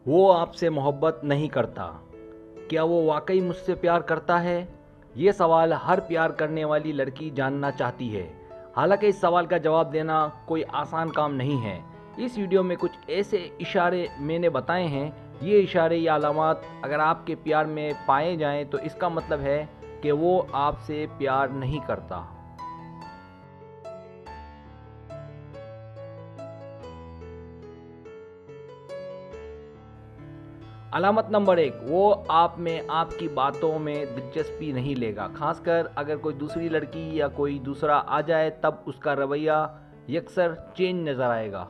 वो आपसे मोहब्बत नहीं करता। क्या वो वाकई मुझसे प्यार करता है? ये सवाल हर प्यार करने वाली लड़की जानना चाहती है। हालांकि इस सवाल का जवाब देना कोई आसान काम नहीं है। इस वीडियो में कुछ ऐसे इशारे मैंने बताए हैं। ये इशारे या अलामात अगर आपके प्यार में पाए जाएं तो इसका मतलब है कि वो आपसे प्यार नहीं करता। अलामत नंबर 1, वो आप में आपकी बातों में दिलचस्पी नहीं लेगा। खासकर अगर कोई दूसरी लड़की या कोई दूसरा आ जाए तब उसका रवैया यकसर चेंज नज़र आएगा।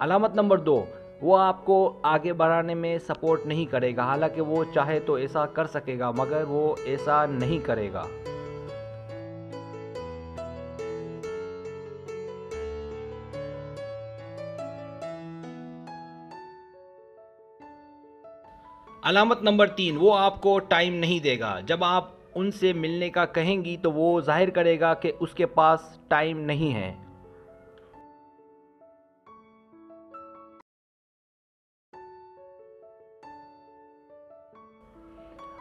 अलामत नंबर 2, वो आपको आगे बढ़ाने में सपोर्ट नहीं करेगा। हालांकि वो चाहे तो ऐसा कर सकेगा मगर वो ऐसा नहीं करेगा। अलामत नंबर 3, वो आपको टाइम नहीं देगा। जब आप उनसे मिलने का कहेंगी तो वो जाहिर करेगा कि उसके पास टाइम नहीं है।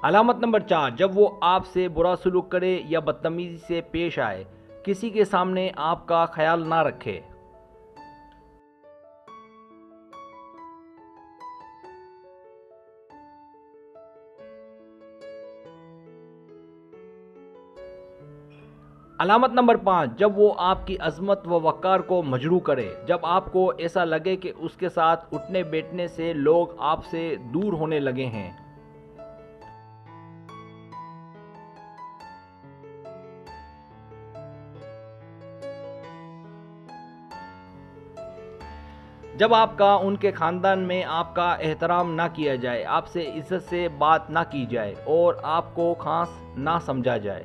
अलामत नंबर 4, जब वो आपसे बुरा सलूक करे या बदतमीजी से पेश आए, किसी के सामने आपका ख्याल ना रखे। अलामत नंबर 5, जब वो आपकी अजमत व वक़ार को मजरूह करे। जब आपको ऐसा लगे कि उसके साथ उठने बैठने से लोग आपसे दूर होने लगे हैं। जब आपका उनके ख़ानदान में आपका एहतराम ना किया जाए, आपसे इज़्ज़त से बात ना की जाए और आपको ख़ास ना समझा जाए।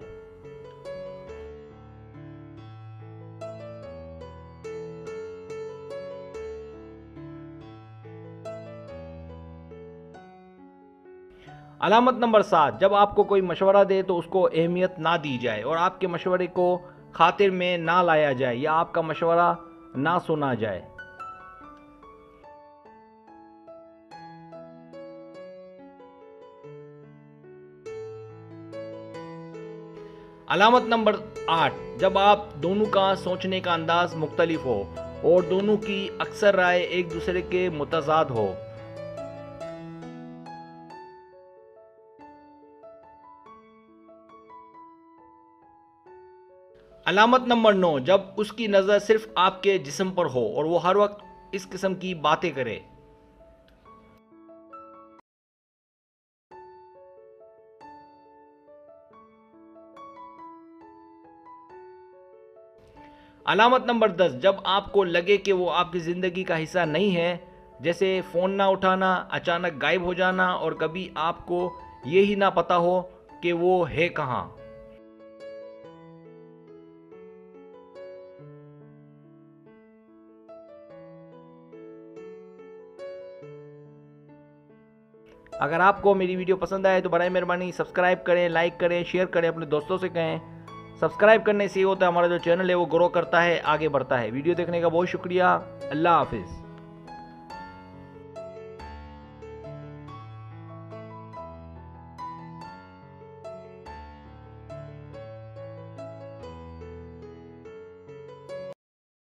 अलामत नंबर 7, जब आपको कोई मशवरा दे तो उसको अहमियत ना दी जाए और आपके मशवरे को खातिर में ना लाया जाए या आपका मशवरा ना सुना जाए। अलामत नंबर 8, जब आप दोनों का सोचने का अंदाज मुख्तलिफ हो और दोनों की अक्सर राय एक दूसरे के मुतज़ाद हो। अलामत नंबर 9, जब उसकी नज़र सिर्फ आपके जिस्म पर हो और वो हर वक्त इस किस्म की बातें करे। अलामत नंबर 10, जब आपको लगे कि वो आपकी ज़िंदगी का हिस्सा नहीं है, जैसे फ़ोन ना उठाना, अचानक गायब हो जाना और कभी आपको ये ही ना पता हो कि वो है कहाँ। अगर आपको मेरी वीडियो पसंद आए तो बराए मेहरबानी सब्सक्राइब करें, लाइक करें, शेयर करें, अपने दोस्तों से कहें। सब्सक्राइब करने से ये होता है हमारा जो चैनल है वो ग्रो करता है, आगे बढ़ता है। वीडियो देखने का बहुत शुक्रिया। अल्लाह हाफिज़।